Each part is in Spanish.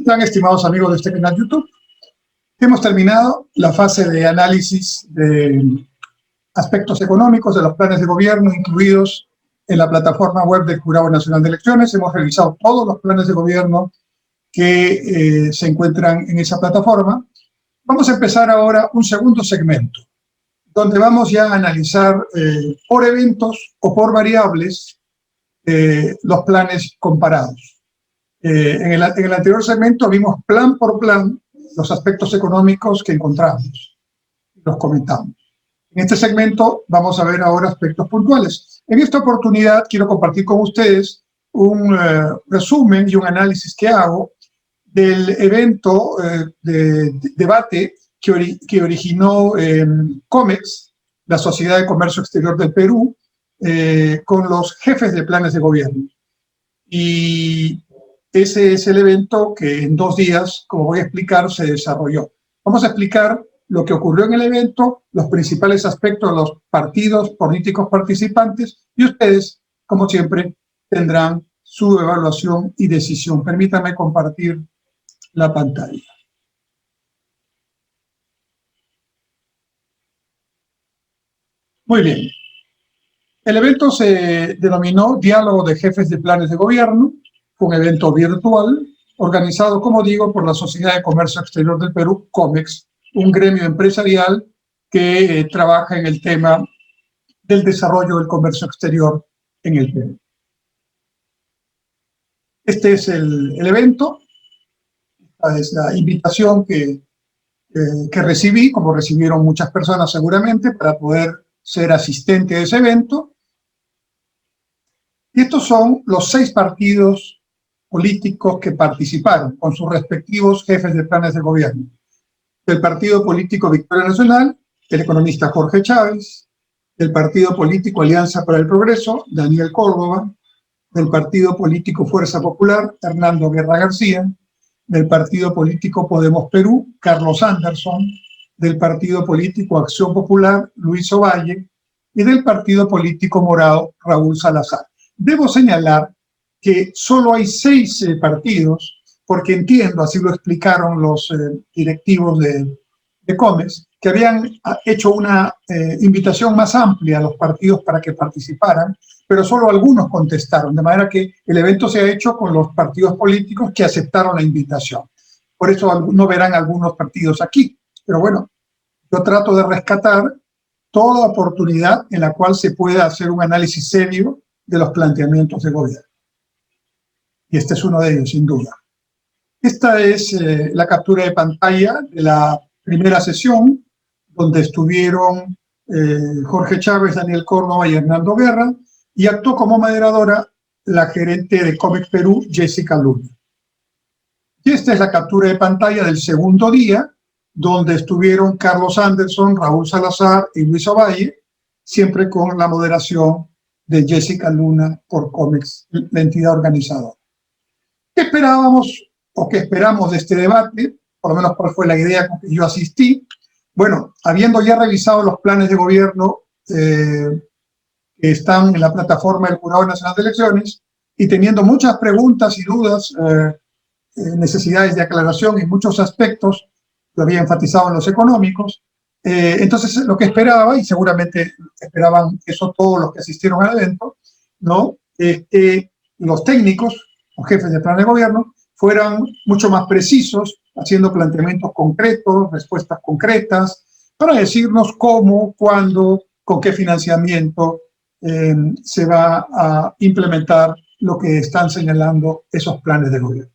están, estimados amigos de este canal YouTube? Hemos terminado la fase de análisis de aspectos económicos de los planes de gobierno incluidos en la plataforma web del Jurado Nacional de Elecciones. Hemos revisado todos los planes de gobierno que se encuentran en esa plataforma. Vamos a empezar ahora un segundo segmento, donde vamos ya a analizar por eventos o por variables los planes comparados. En el anterior segmento vimos plan por plan los aspectos económicos que encontramos, los comentamos. En este segmento vamos a ver ahora aspectos puntuales. En esta oportunidad quiero compartir con ustedes un resumen y un análisis que hago del evento de debate que originó COMEX, la Sociedad de Comercio Exterior del Perú, con los jefes de planes de gobierno. Y ese es el evento que en 2 días, como voy a explicar, se desarrolló. Vamos a explicar lo que ocurrió en el evento, los principales aspectos de los partidos políticos participantes, y ustedes, como siempre, tendrán su evaluación y decisión. Permítanme compartir la pantalla. Muy bien. El evento se denominó Diálogo de Jefes de Planes de Gobierno. Fue un evento virtual organizado, como digo, por la Sociedad de Comercio Exterior del Perú, COMEX, un gremio empresarial que trabaja en el tema del desarrollo del comercio exterior en el Perú. Este es el evento. Esta es la invitación que recibí, como recibieron muchas personas seguramente, para poder ser asistente de ese evento. Y estos son los 6 partidos políticos que participaron con sus respectivos jefes de planes de gobierno. Del Partido Político Victoria Nacional, el economista Jorge Chávez; del Partido Político Alianza para el Progreso, Daniel Córdoba; del Partido Político Fuerza Popular, Hernando Guerra García; del Partido Político Podemos Perú, Carlos Anderson; del Partido Político Acción Popular, Luis Ovalle; y del Partido Político Morado, Raúl Salazar. Debo señalar que solo hay 6 partidos, porque entiendo, así lo explicaron los directivos de COMEX, que habían hecho una invitación más amplia a los partidos para que participaran, pero solo algunos contestaron, de manera que el evento se ha hecho con los partidos políticos que aceptaron la invitación. Por eso no verán algunos partidos aquí, pero bueno, yo trato de rescatar toda oportunidad en la cual se pueda hacer un análisis serio de los planteamientos de gobierno. Y este es uno de ellos, sin duda. Esta es la captura de pantalla de la primera sesión, donde estuvieron Jorge Chávez, Daniel Córdoba y Hernando Guerra, y actuó como moderadora la gerente de COMEX Perú, Jessica Luna. Y esta es la captura de pantalla del segundo día, donde estuvieron Carlos Anderson, Raúl Salazar y Luis Ovalle, siempre con la moderación de Jessica Luna por COMEX, la entidad organizadora. ¿Qué esperábamos o qué esperamos de este debate? Por lo menos cuál fue la idea con que yo asistí. Bueno, habiendo ya revisado los planes de gobierno que están en la plataforma del Jurado Nacional de Elecciones y teniendo muchas preguntas y dudas, necesidades de aclaración en muchos aspectos, lo había enfatizado en los económicos, entonces lo que esperaba, y seguramente esperaban eso todos los que asistieron al evento, ¿no? Que los técnicos, los jefes de plan de gobierno, fueran mucho más precisos, haciendo planteamientos concretos, respuestas concretas, para decirnos cómo, cuándo, con qué financiamiento se va a implementar lo que están señalando esos planes de gobierno.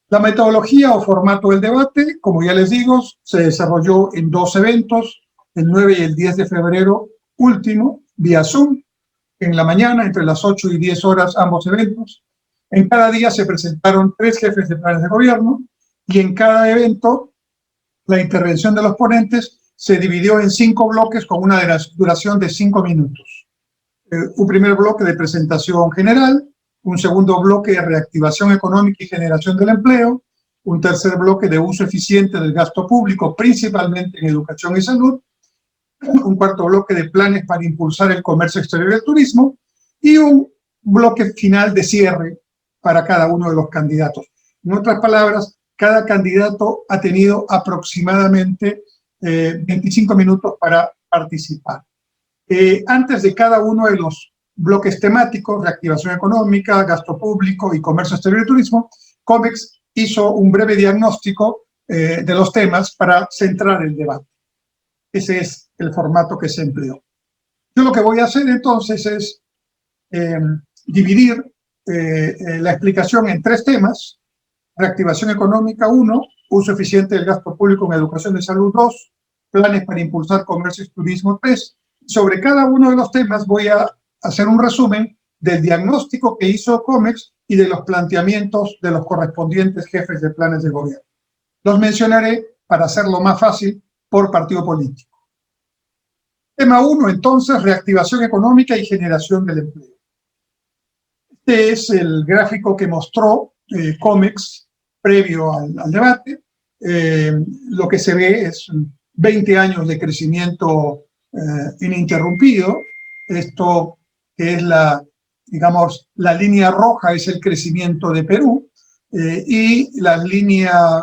La metodología o formato del debate, como ya les digo, se desarrolló en 2 eventos, el 9 y el 10 de febrero último, vía Zoom, en la mañana, entre las 8 y 10 horas, ambos eventos. En cada día se presentaron 3 jefes de planes de gobierno y en cada evento la intervención de los ponentes se dividió en 5 bloques con una duración de 5 minutos. Un primer bloque de presentación general, un segundo bloque de reactivación económica y generación del empleo, un tercer bloque de uso eficiente del gasto público, principalmente en educación y salud, un cuarto bloque de planes para impulsar el comercio exterior y el turismo, y un bloque final de cierre para cada uno de los candidatos. En otras palabras, cada candidato ha tenido aproximadamente 25 minutos para participar. Antes de cada uno de los bloques temáticos, reactivación económica, gasto público y comercio exterior y turismo, COMEX hizo un breve diagnóstico de los temas para centrar el debate. Ese es el formato que se empleó. Yo lo que voy a hacer entonces es dividir la explicación en 3 temas: reactivación económica 1, uso eficiente del gasto público en educación y salud 2, planes para impulsar comercio y turismo 3. Sobre cada uno de los temas voy a hacer un resumen del diagnóstico que hizo COMEX y de los planteamientos de los correspondientes jefes de planes de gobierno. Los mencionaré para hacerlo más fácil por partido político. Tema 1, entonces, reactivación económica y generación del empleo. Este es el gráfico que mostró COMEX previo al debate. Lo que se ve es 20 años de crecimiento ininterrumpido. Esto que es digamos, la línea roja es el crecimiento de Perú, y la línea,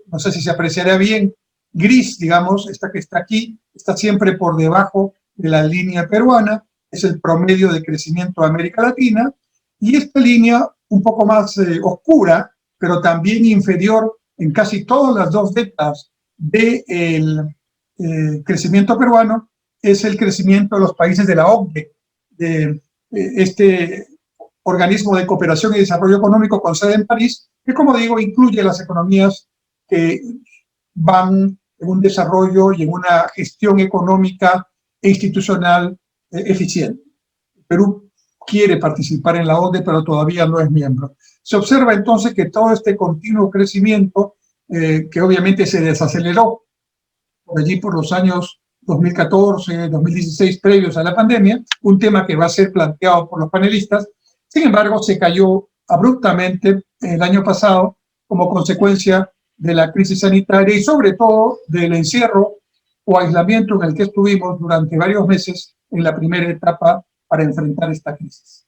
no sé si se apreciará bien, gris, digamos, esta que está aquí, está siempre por debajo de la línea peruana, es el promedio de crecimiento de América Latina, y esta línea un poco más oscura, pero también inferior en casi todas las 2 décadas del crecimiento peruano, es el crecimiento de los países de la OCDE, de este organismo de cooperación y desarrollo económico con sede en París, que, como digo, incluye las economías que van en un desarrollo y en una gestión económica e institucional eficiente. Perú quiere participar en la OCDE, pero todavía no es miembro. Se observa entonces que todo este continuo crecimiento, que obviamente se desaceleró por allí por los años 2014, 2016, previos a la pandemia, un tema que va a ser planteado por los panelistas. Sin embargo, se cayó abruptamente el año pasado como consecuencia de la crisis sanitaria y sobre todo del encierro o aislamiento en el que estuvimos durante varios meses en la primera etapa para enfrentar esta crisis.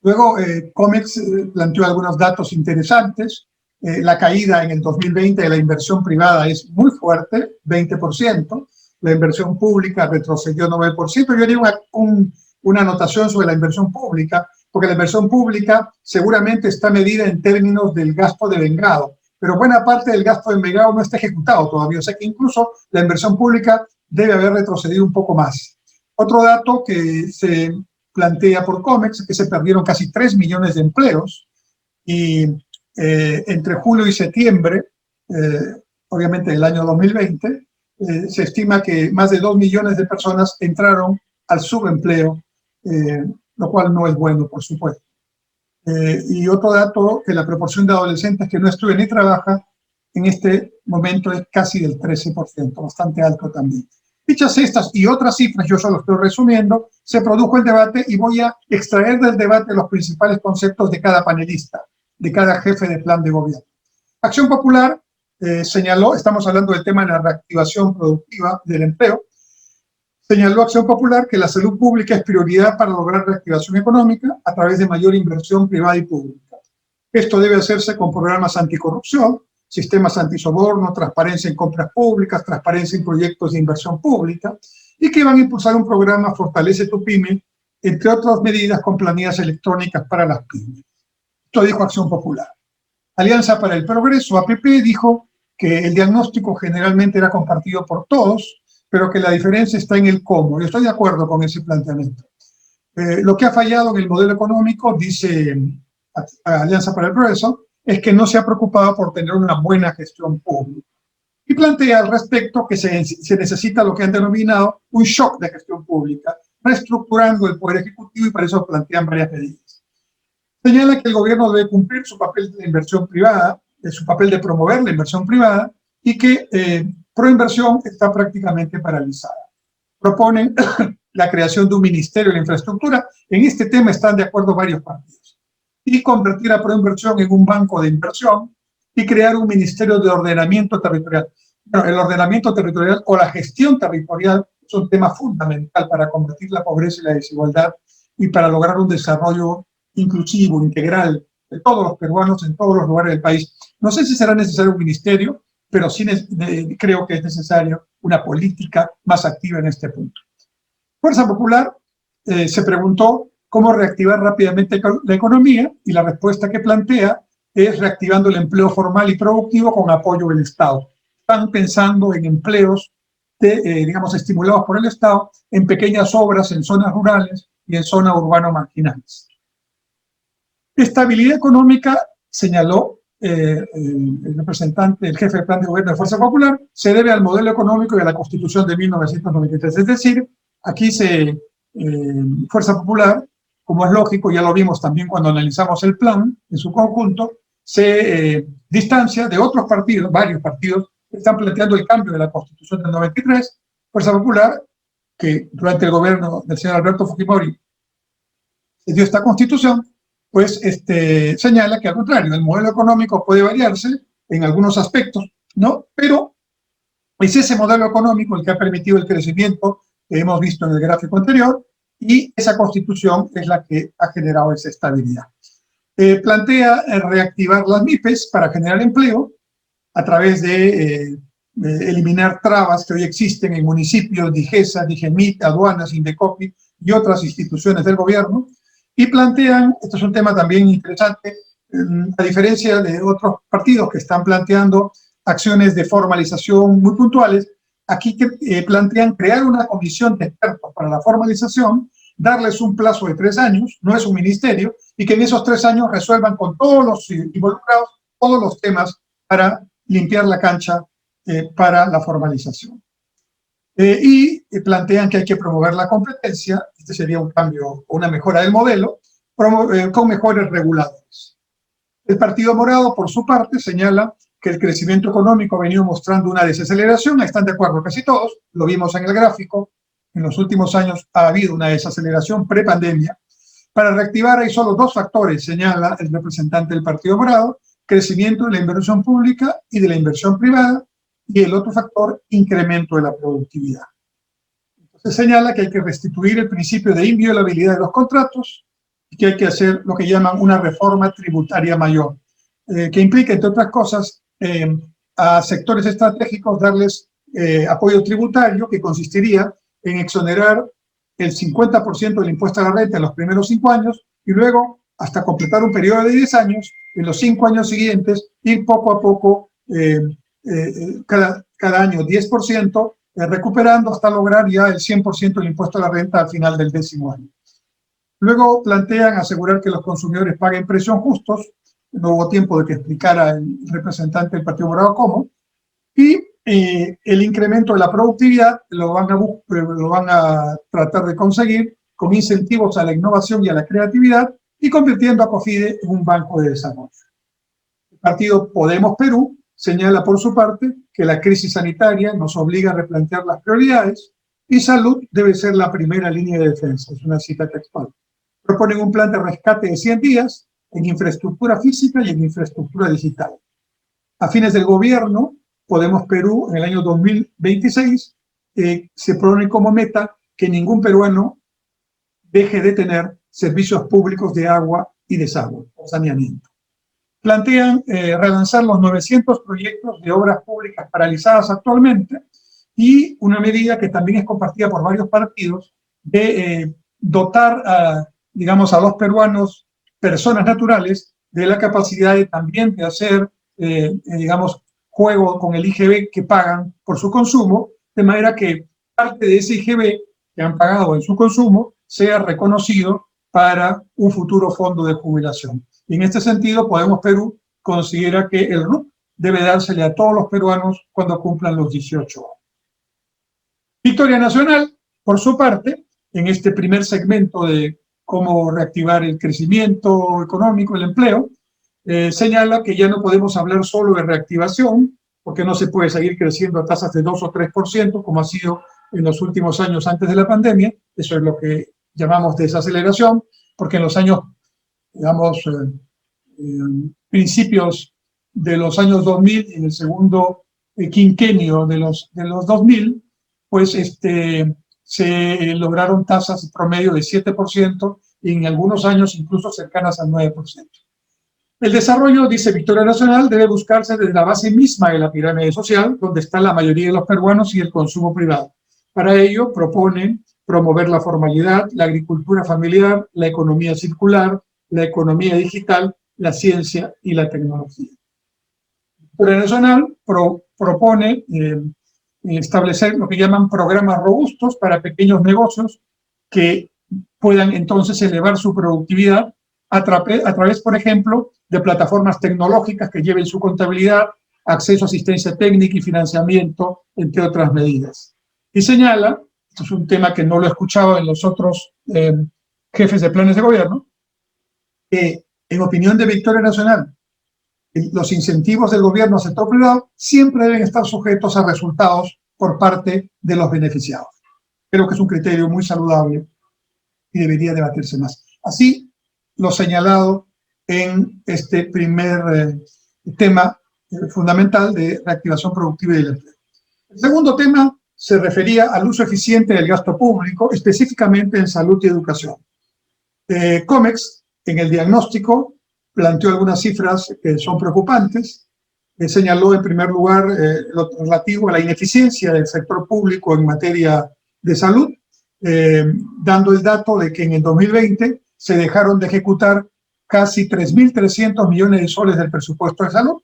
Luego, COMEX planteó algunos datos interesantes. La caída en el 2020 de la inversión privada es muy fuerte, 20%. La inversión pública retrocedió 9%. Yo haría una anotación sobre la inversión pública, porque la inversión pública seguramente está medida en términos del gasto de vengado, pero buena parte del gasto de vengado no está ejecutado todavía. O sea que incluso la inversión pública debe haber retrocedido un poco más. Otro dato que se plantea por COMEX es que se perdieron casi 3 millones de empleos y entre julio y septiembre, obviamente del año 2020, se estima que más de 2 millones de personas entraron al subempleo, lo cual no es bueno, por supuesto. Y otro dato, que la proporción de adolescentes que no estudian ni trabajan en este momento es casi del 13%, bastante alto también. Dichas estas y otras cifras, yo solo estoy resumiendo, se produjo el debate y voy a extraer del debate los principales conceptos de cada panelista, de cada jefe de plan de gobierno. Acción Popular señaló, estamos hablando del tema de la reactivación productiva del empleo, señaló Acción Popular que la salud pública es prioridad para lograr reactivación económica a través de mayor inversión privada y pública. Esto debe hacerse con programas anticorrupción, sistemas antisoborno, transparencia en compras públicas, transparencia en proyectos de inversión pública, y que van a impulsar un programa Fortalece tu Pyme, entre otras medidas con planillas electrónicas para las pymes. Esto dijo Acción Popular. Alianza para el Progreso, APP, dijo que el diagnóstico generalmente era compartido por todos, pero que la diferencia está en el cómo. Yo estoy de acuerdo con ese planteamiento. Lo que ha fallado en el modelo económico, dice Alianza para el Progreso, es que no se ha preocupado por tener una buena gestión pública. Y plantea al respecto que se necesita lo que han denominado un shock de gestión pública, reestructurando el Poder Ejecutivo, y para eso plantean varias medidas. Señala que el gobierno debe cumplir su papel de inversión privada, su papel de promover la inversión privada, y que Proinversión está prácticamente paralizada. Proponen la creación de un ministerio de la infraestructura. En este tema están de acuerdo varios partidos. Y convertir a Proinversión en un banco de inversión y crear un ministerio de ordenamiento territorial. Bueno, el ordenamiento territorial o la gestión territorial es un tema fundamental para combatir la pobreza y la desigualdad y para lograr un desarrollo inclusivo, integral de todos los peruanos en todos los lugares del país. No sé si será necesario un ministerio, pero sí creo que es necesario una política más activa en este punto. Fuerza Popular se preguntó cómo reactivar rápidamente la economía y la respuesta que plantea es reactivando el empleo formal y productivo con apoyo del Estado. Están pensando en empleos, digamos, estimulados por el Estado en pequeñas obras en zonas rurales y en zonas urbano-marginales. Estabilidad económica, señaló el representante, el jefe del plan de gobierno de Fuerza Popular, se debe al modelo económico y a la Constitución de 1993. Es decir, aquí Fuerza Popular, como es lógico, ya lo vimos también cuando analizamos el plan en su conjunto, se distancia de otros partidos, varios partidos, que están planteando el cambio de la Constitución del 93. Fuerza Popular, que durante el gobierno del señor Alberto Fujimori se dio esta Constitución, pues señala que al contrario, el modelo económico puede variarse en algunos aspectos, ¿no? Pero es ese modelo económico el que ha permitido el crecimiento que hemos visto en el gráfico anterior, y esa Constitución es la que ha generado esa estabilidad. Plantea reactivar las MIPES para generar empleo a través de eliminar trabas que hoy existen en municipios, DIGESA, DIGEMIT, aduanas, Indecopi y otras instituciones del gobierno, y plantean, esto es un tema también interesante, a diferencia de otros partidos que están planteando acciones de formalización muy puntuales, aquí plantean crear una comisión de expertos para la formalización, darles un plazo de 3 años, no es un ministerio, y que en esos 3 años resuelvan con todos los involucrados todos los temas para limpiar la cancha para la formalización. Y plantean que hay que promover la competencia, este sería un cambio, una mejora del modelo, con mejores reguladores. El Partido Morado, por su parte, señala que el crecimiento económico ha venido mostrando una desaceleración, están de acuerdo casi todos, lo vimos en el gráfico, en los últimos años ha habido una desaceleración pre-pandemia. Para reactivar hay solo 2 factores, señala el representante del Partido Morado: crecimiento de la inversión pública y de la inversión privada, y el otro factor, incremento de la productividad. Entonces señala que hay que restituir el principio de inviolabilidad de los contratos y que hay que hacer lo que llaman una reforma tributaria mayor, que implica, entre otras cosas, a sectores estratégicos darles apoyo tributario, que consistiría en exonerar el 50% del impuesto a la renta en los primeros 5 años y luego, hasta completar un periodo de 10 años, en los 5 años siguientes, ir poco a poco, cada año 10%, recuperando hasta lograr ya el 100% del impuesto a la renta al final del 10º año. Luego plantean asegurar que los consumidores paguen precios justos, no hubo tiempo de que explicara el representante del Partido Morado cómo, y el incremento de la productividad lo van a tratar de conseguir con incentivos a la innovación y a la creatividad y convirtiendo a COFIDE en un banco de desarrollo. El partido Podemos Perú señala por su parte que la crisis sanitaria nos obliga a replantear las prioridades y salud debe ser la primera línea de defensa, es una cita textual. Proponen un plan de rescate de 100 días en infraestructura física y en infraestructura digital. A fines del gobierno, Podemos Perú, en el año 2026, se pone como meta que ningún peruano deje de tener servicios públicos de agua y desagüe o saneamiento. Plantean relanzar los 900 proyectos de obras públicas paralizadas actualmente y una medida que también es compartida por varios partidos de dotar, digamos, a los peruanos, personas naturales, de la capacidad de también de hacer, digamos, juego con el IGB que pagan por su consumo, de manera que parte de ese IGB que han pagado en su consumo sea reconocido para un futuro fondo de jubilación. Y en este sentido, Podemos Perú considera que el RUP debe dársele a todos los peruanos cuando cumplan los 18 años. Victoria Nacional, por su parte, en este primer segmento de cómo reactivar el crecimiento económico, el empleo, señala que ya no podemos hablar solo de reactivación, porque no se puede seguir creciendo a tasas de 2 o 3%, como ha sido en los últimos años antes de la pandemia. Eso es lo que llamamos desaceleración, porque en los años, digamos, principios de los años 2000, en el segundo quinquenio de los 2000, pues se lograron tasas promedio de 7% y en algunos años incluso cercanas al 9%. El desarrollo, dice Victoria Nacional, debe buscarse desde la base misma de la pirámide social, donde está la mayoría de los peruanos, y el consumo privado. Para ello, proponen promover la formalidad, la agricultura familiar, la economía circular, la economía digital, la ciencia y la tecnología. Victoria Nacional propone establecer lo que llaman programas robustos para pequeños negocios que puedan entonces elevar su productividad a través, por ejemplo, de plataformas tecnológicas que lleven su contabilidad, acceso a asistencia técnica y financiamiento, entre otras medidas. Y señala, esto es un tema que no lo he escuchado en los otros jefes de planes de gobierno, que en opinión de Victoria Nacional, los incentivos del gobierno al sector privado siempre deben estar sujetos a resultados por parte de los beneficiados. Creo que es un criterio muy saludable y debería debatirse más. Así lo señalado en este primer tema fundamental de reactivación productiva y del empleo. El segundo tema se refería al uso eficiente del gasto público, específicamente en salud y educación. COMEX, en el diagnóstico, planteó algunas cifras que son preocupantes. Señaló en primer lugar lo relativo a la ineficiencia del sector público en materia de salud, dando el dato de que en el 2020 se dejaron de ejecutar casi 3.300 millones de soles del presupuesto de salud.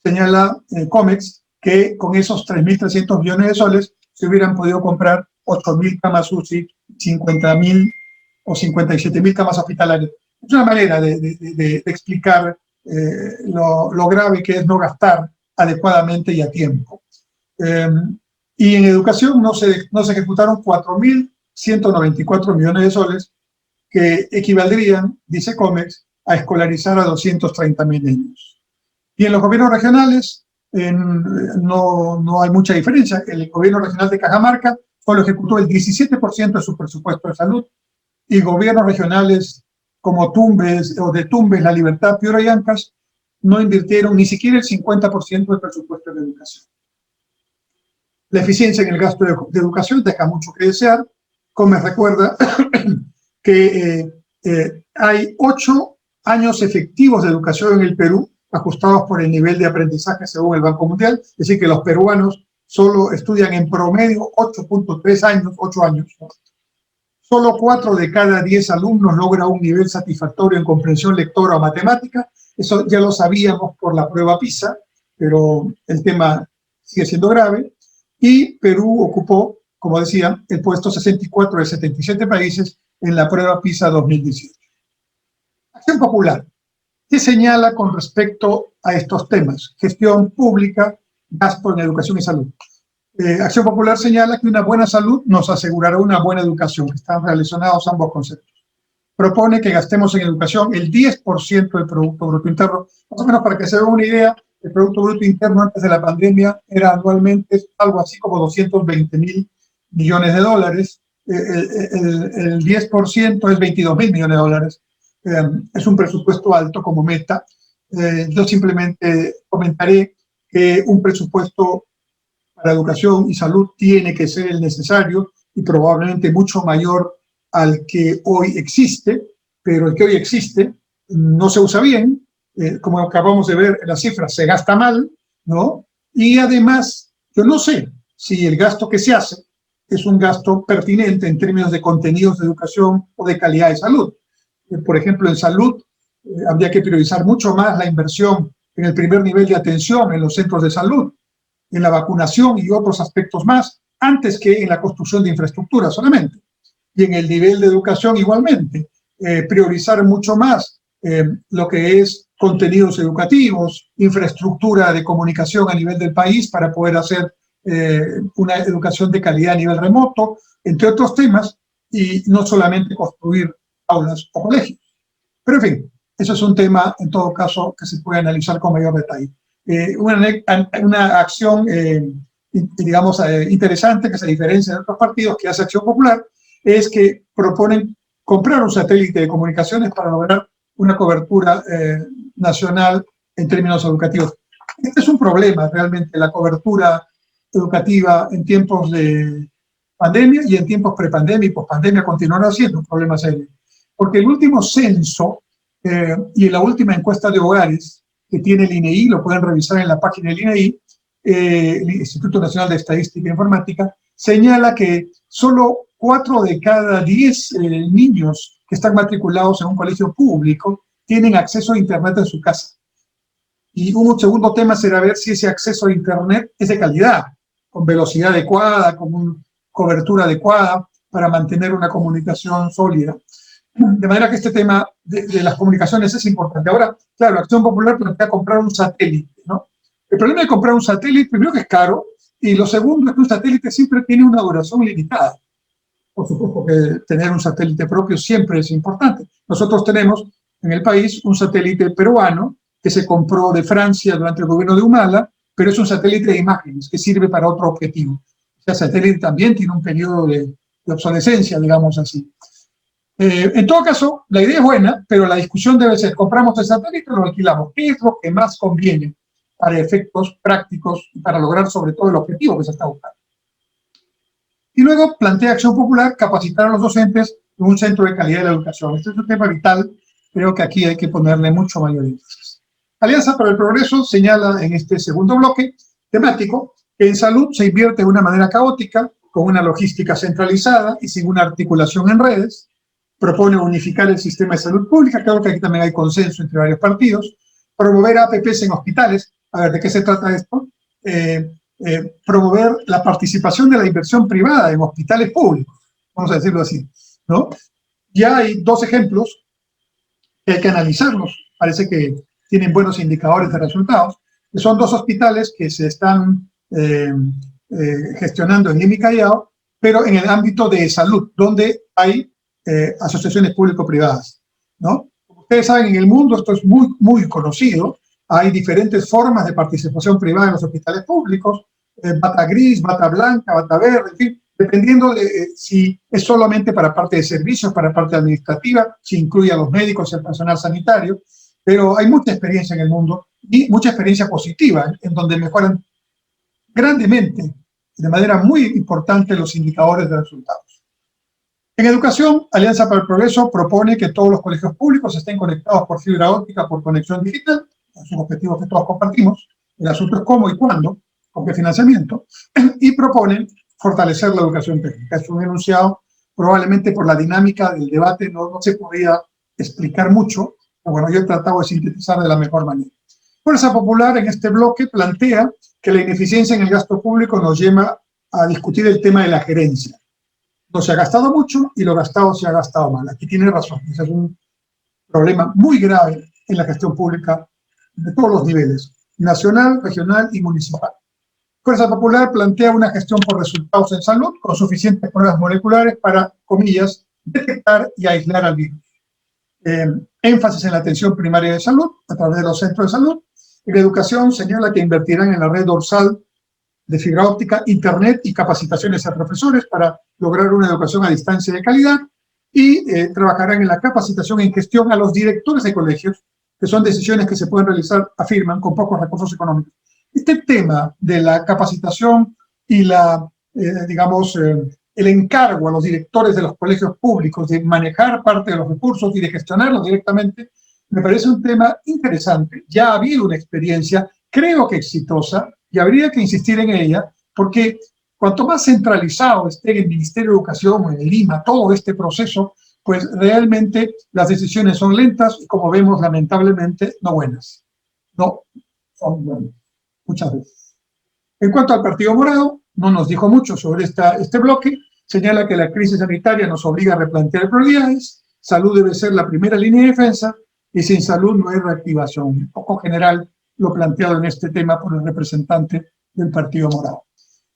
Señala COMEX que con esos 3.300 millones de soles se hubieran podido comprar 8.000 camas UCI, 50.000 o 57.000 camas hospitalarias. Es una manera de explicar lo grave que es no gastar adecuadamente y a tiempo. Y en educación no se ejecutaron 4.194 millones de soles, que equivaldrían, dice COMEX, a escolarizar a 230.000 niños. Y en los gobiernos regionales no hay mucha diferencia. El gobierno regional de Cajamarca solo ejecutó el 17% de su presupuesto de salud, y gobiernos regionales como Tumbes o de Tumbes, La Libertad, Piura y Ancash no invirtieron ni siquiera el 50% del presupuesto de educación. La eficiencia en el gasto de educación deja mucho que desear. Como recuerda que hay 8 años efectivos de educación en el Perú, ajustados por el nivel de aprendizaje según el Banco Mundial, es decir, que los peruanos solo estudian en promedio 8.3 años, 8 años. Solo 4 de cada 10 alumnos logra un nivel satisfactorio en comprensión lectora o matemática. Eso ya lo sabíamos por la prueba PISA, pero el tema sigue siendo grave. Y Perú ocupó, como decía, el puesto 64 de 77 países en la prueba PISA 2018. Acción Popular. ¿Qué señala con respecto a estos temas? Gestión pública, gasto en educación y salud. Acción Popular señala que una buena salud nos asegurará una buena educación. Están relacionados ambos conceptos. Propone que gastemos en educación el 10% del Producto Bruto Interno. Más o menos para que se vea una idea, el Producto Bruto Interno antes de la pandemia era anualmente algo así como 220.000 millones de dólares. El 10% es 22.000 millones de dólares. Es un presupuesto alto como meta. Yo simplemente comentaré que un presupuesto para educación y salud tiene que ser el necesario y probablemente mucho mayor al que hoy existe, pero el que hoy existe no se usa bien, como acabamos de ver en las cifras, se gasta mal, ¿no? Y además, yo no sé si el gasto que se hace es un gasto pertinente en términos de contenidos de educación o de calidad de salud. Por ejemplo, en salud habría que priorizar mucho más la inversión en el primer nivel de atención en los centros de salud, en la vacunación y otros aspectos más, antes que en la construcción de infraestructura solamente. Y en el nivel de educación igualmente, priorizar mucho más lo que es contenidos educativos, infraestructura de comunicación a nivel del país para poder hacer una educación de calidad a nivel remoto, entre otros temas, y no solamente construir aulas o colegios. Pero en fin, eso es un tema, en todo caso, que se puede analizar con mayor detalle. Una acción, digamos, interesante que se diferencia de otros partidos que hace Acción Popular es que proponen comprar un satélite de comunicaciones para lograr una cobertura nacional en términos educativos. Este es un problema realmente, la cobertura educativa en tiempos de pandemia y en tiempos prepandemia y pospandemia continuará siendo un problema serio. Porque el último censo y en la última encuesta de hogares que tiene el INEI, lo pueden revisar en la página del INEI, el Instituto Nacional de Estadística e Informática, señala que solo 4 de cada 10 niños que están matriculados en un colegio público tienen acceso a Internet en su casa. Y un segundo tema será ver si ese acceso a Internet es de calidad, con velocidad adecuada, con una cobertura adecuada para mantener una comunicación sólida. De manera que este tema de las comunicaciones es importante. Ahora, claro, Acción Popular plantea comprar un satélite, ¿no? El problema de comprar un satélite, primero que es caro, y lo segundo es que un satélite siempre tiene una duración limitada. Por supuesto que tener un satélite propio siempre es importante. Nosotros tenemos en el país un satélite peruano que se compró de Francia durante el gobierno de Humala, pero es un satélite de imágenes que sirve para otro objetivo. O sea, el satélite también tiene un periodo de obsolescencia, digamos así. En todo caso, la idea es buena, pero la discusión debe ser, ¿compramos el satélite o lo alquilamos? ¿Qué es lo que más conviene para efectos prácticos y para lograr sobre todo el objetivo que se está buscando? Y luego plantea Acción Popular capacitar a los docentes en un centro de calidad de la educación. Este es un tema vital, creo que aquí hay que ponerle mucho mayor énfasis. Alianza para el Progreso señala en este segundo bloque temático que en salud se invierte de una manera caótica, con una logística centralizada y sin una articulación en redes. Propone unificar el sistema de salud pública, creo que aquí también hay consenso entre varios partidos. Promover APPs en hospitales. A ver, ¿de qué se trata esto? Promover la participación de la inversión privada en hospitales públicos, vamos a decirlo así, ¿no? Ya hay 2 ejemplos que hay que analizarlos, parece que tienen buenos indicadores de resultados, que son 2 hospitales que se están gestionando en Lima y Callao, pero en el ámbito de salud, donde hay asociaciones público-privadas, ¿no? Como ustedes saben, en el mundo esto es muy, muy conocido. Hay diferentes formas de participación privada en los hospitales públicos, bata gris, bata blanca, bata verde, en fin, dependiendo de si es solamente para parte de servicios, para parte administrativa, si incluye a los médicos y al personal sanitario, pero hay mucha experiencia en el mundo y mucha experiencia positiva, en donde mejoran grandemente, de manera muy importante, los indicadores de resultados. En educación, Alianza para el Progreso propone que todos los colegios públicos estén conectados por fibra óptica, por conexión digital. Es un objetivo que todos compartimos. El asunto es cómo y cuándo, con qué financiamiento. Y proponen fortalecer la educación técnica. Es un enunciado, probablemente por la dinámica del debate no se podía explicar mucho, pero bueno, yo he tratado de sintetizar de la mejor manera. Fuerza Popular en este bloque plantea que la ineficiencia en el gasto público nos lleva a discutir el tema de la gerencia. No se ha gastado mucho y lo gastado se ha gastado mal. Aquí tiene razón. Ese es un problema muy grave en la gestión pública de todos los niveles, nacional, regional y municipal. Fuerza Popular plantea una gestión por resultados en salud con suficientes pruebas moleculares para, comillas, detectar y aislar al virus. Énfasis en la atención primaria de salud a través de los centros de salud. En educación señala que invertirán en la red dorsal de fibra óptica, internet y capacitaciones a profesores para lograr una educación a distancia de calidad y trabajarán en la capacitación en gestión a los directores de colegios, que son decisiones que se pueden realizar, afirman, con pocos recursos económicos. Este tema de la capacitación y el encargo a los directores de los colegios públicos de manejar parte de los recursos y de gestionarlos directamente, me parece un tema interesante. Ya ha habido una experiencia, creo que exitosa, y habría que insistir en ella, porque cuanto más centralizado esté en el Ministerio de Educación o en Lima todo este proceso, pues realmente las decisiones son lentas y, como vemos, lamentablemente, no buenas. No son buenas, muchas veces. En cuanto al Partido Morado, no nos dijo mucho sobre este bloque. Señala que la crisis sanitaria nos obliga a replantear prioridades, salud debe ser la primera línea de defensa y sin salud no hay reactivación. Un poco general lo planteado en este tema por el representante del Partido Morado.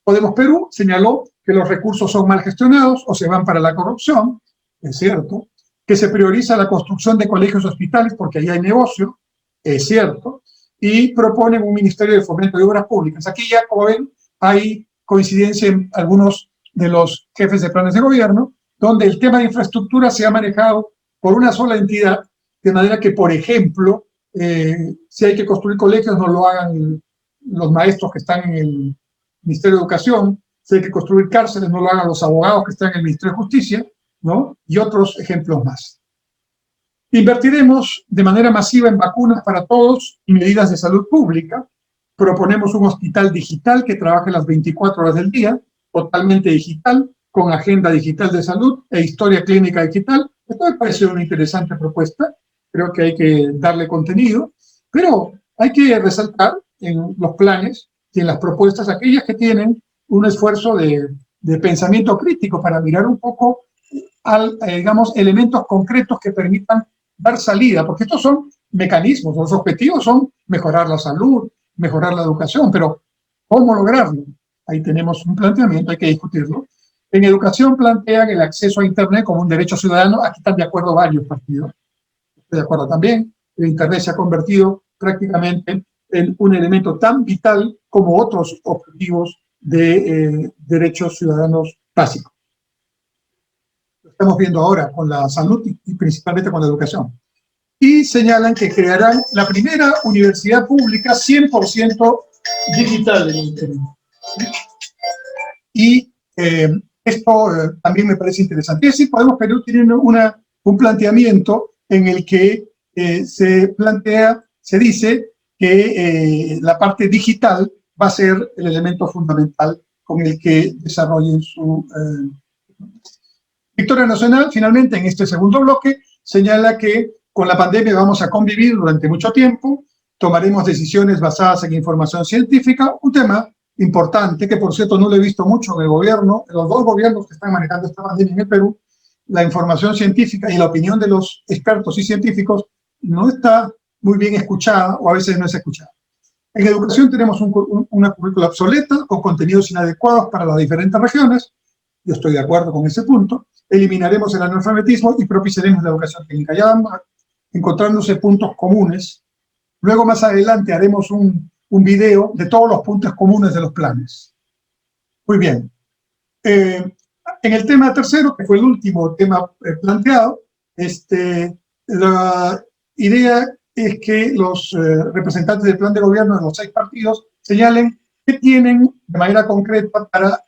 Podemos Perú señaló que los recursos son mal gestionados o se van para la corrupción, es cierto, que se prioriza la construcción de colegios hospitales porque ahí hay negocio, es cierto, y proponen un Ministerio de Fomento de Obras Públicas. Aquí ya, como ven, hay coincidencia en algunos de los jefes de planes de gobierno, donde el tema de infraestructura se ha manejado por una sola entidad, de manera que, por ejemplo, si hay que construir colegios, no lo hagan los maestros que están en el Ministerio de Educación, si hay que construir cárceles, no lo hagan los abogados que están en el Ministerio de Justicia, ¿no? Y otros ejemplos más. Invertiremos de manera masiva en vacunas para todos y medidas de salud pública. Proponemos un hospital digital que trabaje las 24 horas del día, totalmente digital, con agenda digital de salud e historia clínica digital. Esto me parece una interesante propuesta. Creo que hay que darle contenido, pero hay que resaltar en los planes y en las propuestas aquellas que tienen un esfuerzo de pensamiento crítico para mirar un poco digamos, elementos concretos que permitan dar salida, porque estos son mecanismos, los objetivos son mejorar la salud, mejorar la educación, pero ¿cómo lograrlo? Ahí tenemos un planteamiento, hay que discutirlo. En educación plantean el acceso a Internet como un derecho ciudadano, aquí están de acuerdo varios partidos, estoy de acuerdo también, el Internet se ha convertido prácticamente en un elemento tan vital como otros objetivos de derechos ciudadanos básicos. Lo estamos viendo ahora con la salud y principalmente con la educación. Y señalan que crearán la primera universidad pública 100% digital en Internet. Y esto también me parece interesante. Y así podemos tener un planteamiento en el que se dice que la parte digital va a ser el elemento fundamental con el que desarrollen su Victoria Nacional. Finalmente, en este segundo bloque, señala que con la pandemia vamos a convivir durante mucho tiempo, tomaremos decisiones basadas en información científica, un tema importante que, por cierto, no lo he visto mucho en el gobierno, en los dos gobiernos que están manejando esta pandemia en el Perú. La información científica y la opinión de los expertos y científicos no está muy bien escuchada o a veces no es escuchada. En educación tenemos una currícula obsoleta con contenidos inadecuados para las diferentes regiones. Yo estoy de acuerdo con ese punto. Eliminaremos el analfabetismo y propiciaremos la educación técnica. Ya van encontrándose puntos comunes. Luego, más adelante, haremos un video de todos los puntos comunes de los planes. Muy bien. En el tema tercero, que fue el último tema planteado, la idea es que los representantes del plan de gobierno de los 6 partidos señalen qué tienen de manera concreta para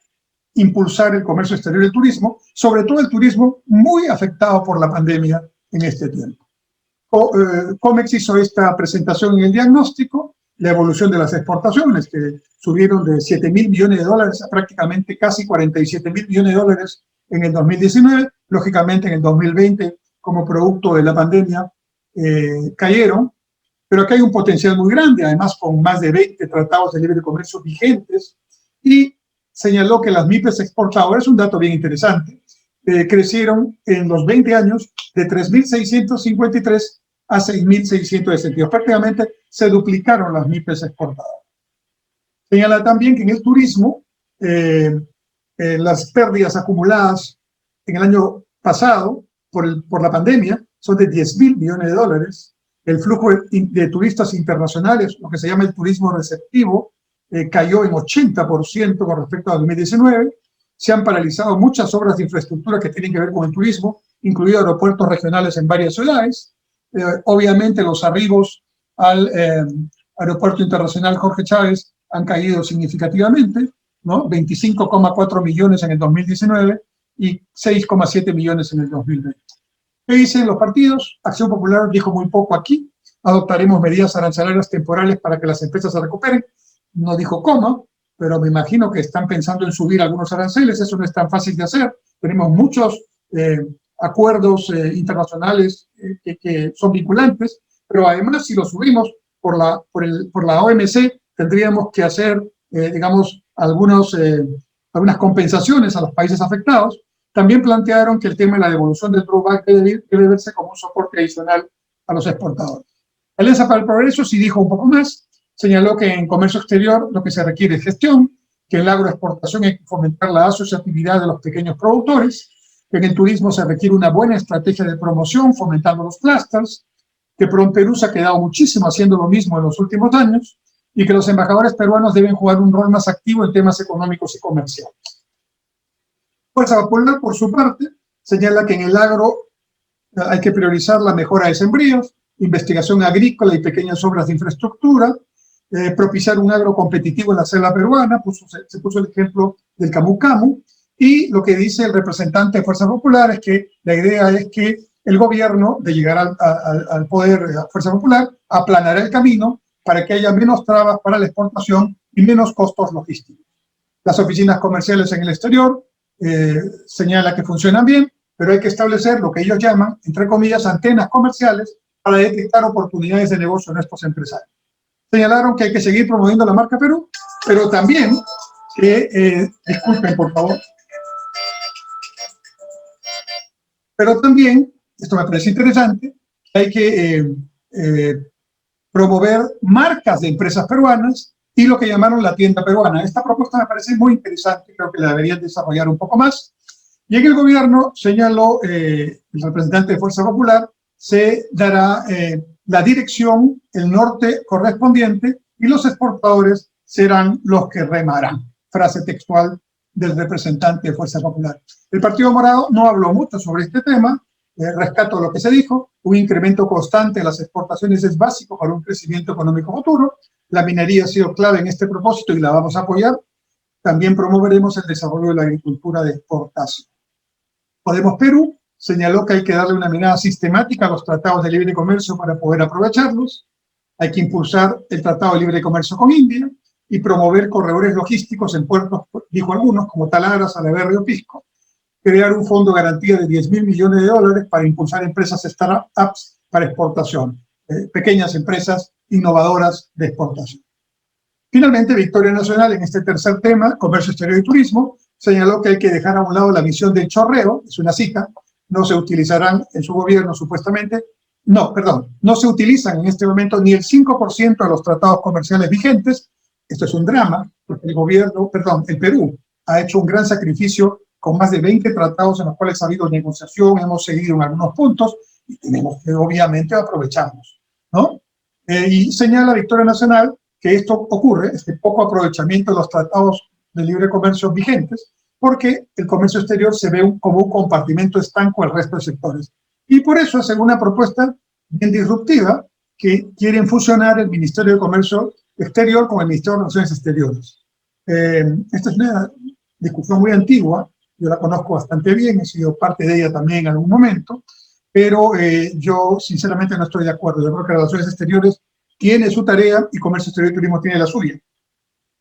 impulsar el comercio exterior y el turismo, sobre todo el turismo muy afectado por la pandemia en este tiempo. COMEX hizo esta presentación en el diagnóstico, la evolución de las exportaciones, que subieron de 7.000 millones de dólares a prácticamente casi 47.000 millones de dólares en el 2019, lógicamente en el 2020, como producto de la pandemia, cayeron, pero acá hay un potencial muy grande, además con más de 20 tratados de libre comercio vigentes, y señaló que las MIPES exportadoras, un dato bien interesante, crecieron en los 20 años de 3.653 a 6.662. Prácticamente se duplicaron las MIPES exportadoras. Señala también que en el turismo, las pérdidas acumuladas en el año pasado por la pandemia son de 10.000 millones de dólares. El flujo de turistas internacionales, lo que se llama el turismo receptivo, cayó en 80% con respecto a 2019. Se han paralizado muchas obras de infraestructura que tienen que ver con el turismo, incluidos aeropuertos regionales en varias ciudades. Obviamente los arribos al aeropuerto internacional Jorge Chávez han caído significativamente, ¿no? 25,4 millones en el 2019 y 6,7 millones en el 2020. ¿Qué dicen los partidos? Acción Popular dijo muy poco aquí. Adoptaremos medidas arancelarias temporales para que las empresas se recuperen. No dijo cómo, pero me imagino que están pensando en subir algunos aranceles. Eso no es tan fácil de hacer. Tenemos muchos acuerdos internacionales que son vinculantes, pero además si los subimos por la OMC, tendríamos que hacer, digamos, algunas compensaciones a los países afectados. También plantearon que el tema de la devolución del drawback debe verse como un soporte adicional a los exportadores. Alianza para el Progreso sí dijo un poco más, señaló que en comercio exterior lo que se requiere es gestión, que en la agroexportación hay que fomentar la asociatividad de los pequeños productores, que en el turismo se requiere una buena estrategia de promoción fomentando los clústeres, que PROMPERÚ se ha quedado muchísimo haciendo lo mismo en los últimos años y que los embajadores peruanos deben jugar un rol más activo en temas económicos y comerciales. Fuerza Popular, por su parte, señala que en el agro hay que priorizar la mejora de sembríos, investigación agrícola y pequeñas obras de infraestructura, propiciar un agro competitivo en la selva peruana, se puso el ejemplo del camu camu, y lo que dice el representante de Fuerza Popular es que la idea es que el gobierno, de llegar al poder de la Fuerza Popular, aplanará el camino para que haya menos trabas para la exportación y menos costos logísticos. Las oficinas comerciales en el exterior señala que funcionan bien, pero hay que establecer lo que ellos llaman, entre comillas, antenas comerciales para detectar oportunidades de negocio en estos empresarios. Señalaron que hay que seguir promoviendo la marca Perú, pero también que, disculpen por favor, pero también, esto me parece interesante, hay que promover marcas de empresas peruanas y lo que llamaron la tienda peruana. Esta propuesta me parece muy interesante, creo que la deberían desarrollar un poco más. Y en el gobierno, señaló el representante de Fuerza Popular, se dará la dirección, el norte correspondiente, y los exportadores serán los que remarán. Frase textual del representante de Fuerza Popular. El Partido Morado no habló mucho sobre este tema, rescato lo que se dijo, un incremento constante de las exportaciones es básico para un crecimiento económico futuro, la minería ha sido clave en este propósito y la vamos a apoyar, también promoveremos el desarrollo de la agricultura de exportación. Podemos Perú señaló que hay que darle una mirada sistemática a los tratados de libre comercio para poder aprovecharlos, hay que impulsar el Tratado de Libre Comercio con India y promover corredores logísticos en puertos, dijo algunos, como Talara, Salaverry o Pisco, crear un fondo de garantía de 10.000 millones de dólares para impulsar empresas startups para exportación, pequeñas empresas innovadoras de exportación. Finalmente, Victoria Nacional, en este tercer tema, comercio exterior y turismo, señaló que hay que dejar a un lado la visión del chorreo, es una cita, no se utilizarán en su gobierno supuestamente, no se utilizan en este momento ni el 5% de los tratados comerciales vigentes. Esto es un drama, porque el Perú ha hecho un gran sacrificio con más de 20 tratados en los cuales ha habido negociación, hemos seguido en algunos puntos y tenemos que obviamente aprovecharnos, ¿no? Y señala Victoria Nacional que esto ocurre, este poco aprovechamiento de los tratados de libre comercio vigentes, porque el comercio exterior se ve como un compartimento estanco al resto de sectores. Y por eso hacen una propuesta bien disruptiva que quieren fusionar el Ministerio de Comercio Exterior con el Ministerio de Relaciones Exteriores. Esta es una discusión muy antigua, yo la conozco bastante bien, he sido parte de ella también en algún momento, pero yo sinceramente no estoy de acuerdo. Yo creo que Relaciones Exteriores tiene su tarea y Comercio Exterior y Turismo tiene la suya.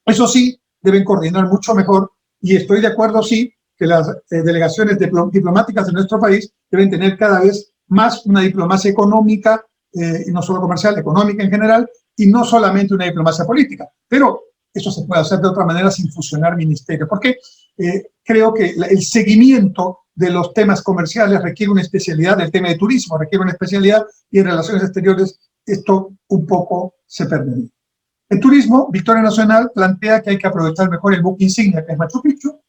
Eso sí, deben coordinar mucho mejor y estoy de acuerdo, sí, que las delegaciones diplomáticas de nuestro país deben tener cada vez más una diplomacia económica, y no solo comercial, económica en general, y no solamente una diplomacia política. Pero eso se puede hacer de otra manera sin fusionar ministerios, porque creo que el seguimiento de los temas comerciales requiere una especialidad, el tema de turismo requiere una especialidad, y en relaciones exteriores esto un poco se perdería. En turismo, Victoria Nacional plantea que hay que aprovechar mejor el buque insignia que es Machu Picchu,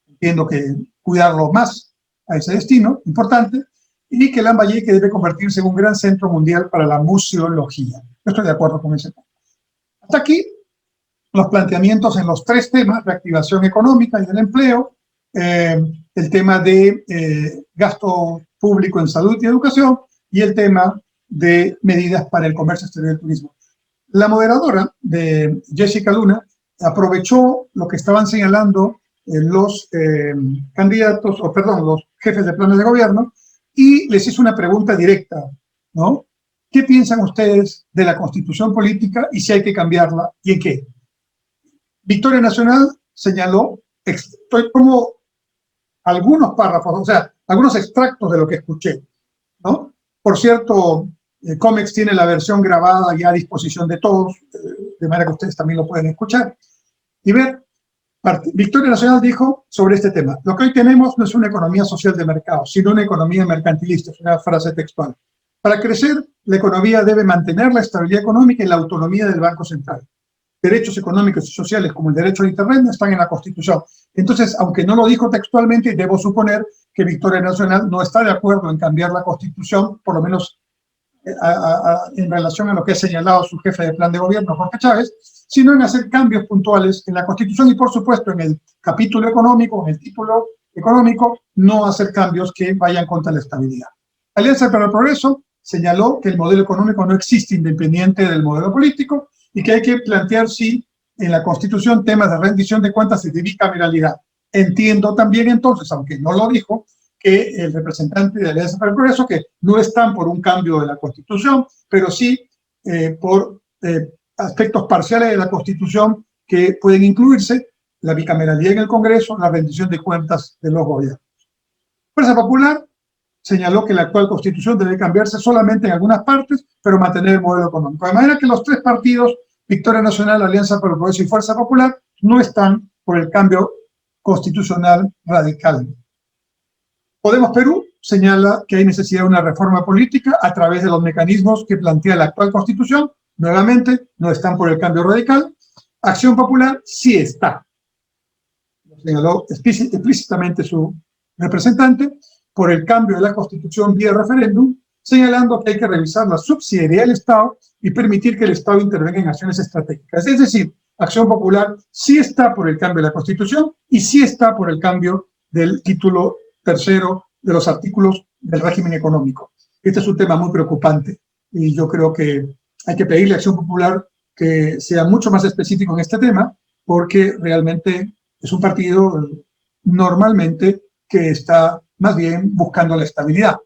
entiendo que cuidarlo más a ese destino, importante, y que Lambayeque debe convertirse en un gran centro mundial para la museología. Yo estoy de acuerdo con ese punto. Hasta aquí los planteamientos en los tres temas: reactivación económica y del empleo, el tema de gasto público en salud y educación, y el tema de medidas para el comercio exterior y el turismo. La moderadora de Jessica Luna aprovechó lo que estaban señalando los los jefes de planes de gobierno, y les hizo una pregunta directa, ¿no? ¿Qué piensan ustedes de la Constitución política y si hay que cambiarla y en qué? Victoria Nacional señaló, estoy como algunos párrafos, o sea, algunos extractos de lo que escuché, ¿no? Por cierto, COMEX tiene la versión grabada ya a disposición de todos, de manera que ustedes también lo pueden escuchar y ver. Victoria Nacional dijo sobre este tema: lo que hoy tenemos no es una economía social de mercado, sino una economía mercantilista, es una frase textual. Para crecer, la economía debe mantener la estabilidad económica y la autonomía del Banco Central. Derechos económicos y sociales como el derecho a Internet están en la Constitución. Entonces, aunque no lo dijo textualmente, debo suponer que Victoria Nacional no está de acuerdo en cambiar la Constitución, por lo menos en relación a lo que ha señalado su jefe de plan de gobierno, Jorge Chávez, sino en hacer cambios puntuales en la Constitución y, por supuesto, en el capítulo económico, en el título económico, no hacer cambios que vayan contra la estabilidad. Alianza para el Progreso señaló que el modelo económico no existe independiente del modelo político y que hay que plantear, sí, en la Constitución temas de rendición de cuentas y de bicameralidad. Entiendo también entonces, aunque no lo dijo, que el representante de Alianza para el Progreso, que no están por un cambio de la Constitución, pero sí por aspectos parciales de la Constitución que pueden incluirse, la bicameralidad en el Congreso, la rendición de cuentas de los gobiernos. Fuerza Popular señaló que la actual Constitución debe cambiarse solamente en algunas partes, pero mantener el modelo económico. De manera que los tres partidos, Victoria Nacional, Alianza para el Progreso y Fuerza Popular, no están por el cambio constitucional radical. Podemos Perú señala que hay necesidad de una reforma política a través de los mecanismos que plantea la actual Constitución. Nuevamente, no están por el cambio radical. Acción Popular sí está. Lo señaló explícitamente su representante, por el cambio de la Constitución vía referéndum, señalando que hay que revisar la subsidiariedad del Estado y permitir que el Estado intervenga en acciones estratégicas. Es decir, Acción Popular sí está por el cambio de la Constitución y sí está por el cambio del título tercero de los artículos del régimen económico. Este es un tema muy preocupante y yo creo que hay que pedirle a Acción Popular que sea mucho más específico en este tema, porque realmente es un partido normalmente que está más bien buscando la estabilidad.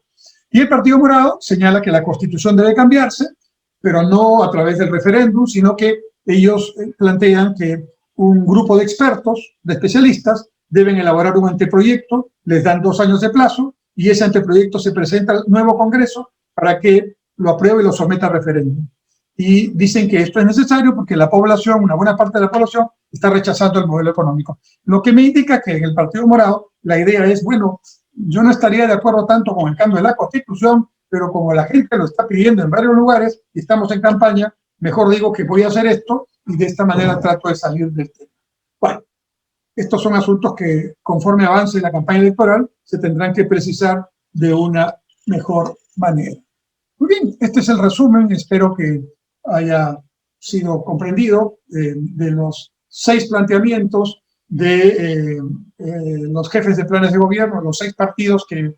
Y el Partido Morado señala que la Constitución debe cambiarse, pero no a través del referéndum, sino que ellos plantean que un grupo de expertos, de especialistas, deben elaborar un anteproyecto, les dan 2 años de plazo, y ese anteproyecto se presenta al nuevo Congreso para que lo apruebe y lo someta a referéndum. Y dicen que esto es necesario porque la población, una buena parte de la población, está rechazando el modelo económico. Lo que me indica que en el Partido Morado la idea es, bueno, yo no estaría de acuerdo tanto con el cambio de la Constitución, pero como la gente lo está pidiendo en varios lugares y estamos en campaña, mejor digo que voy a hacer esto y de esta manera trato de salir del tema. Bueno, estos son asuntos que conforme avance la campaña electoral se tendrán que precisar de una mejor manera. Muy bien, este es el resumen, espero que haya sido comprendido de los 6 planteamientos de los jefes de planes de gobierno, los 6 partidos que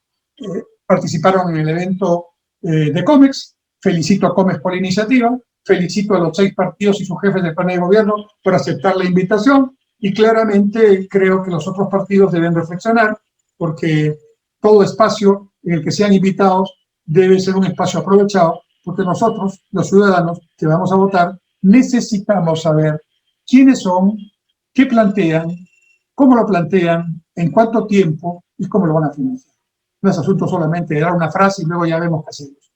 participaron en el evento de COMEX. Felicito a COMEX por la iniciativa, felicito a los 6 partidos y sus jefes de planes de gobierno por aceptar la invitación y claramente creo que los otros partidos deben reflexionar porque todo espacio en el que sean invitados debe ser un espacio aprovechado porque nosotros, los ciudadanos que vamos a votar, necesitamos saber quiénes son, qué plantean, cómo lo plantean, en cuánto tiempo y cómo lo van a financiar. No es asunto solamente de dar una frase y luego ya vemos qué hacemos.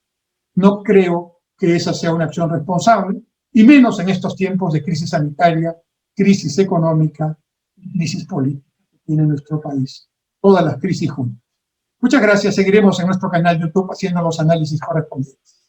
No creo que esa sea una acción responsable, y menos en estos tiempos de crisis sanitaria, crisis económica, crisis política que tiene nuestro país. Todas las crisis juntas. Muchas gracias. Seguiremos en nuestro canal YouTube haciendo los análisis correspondientes.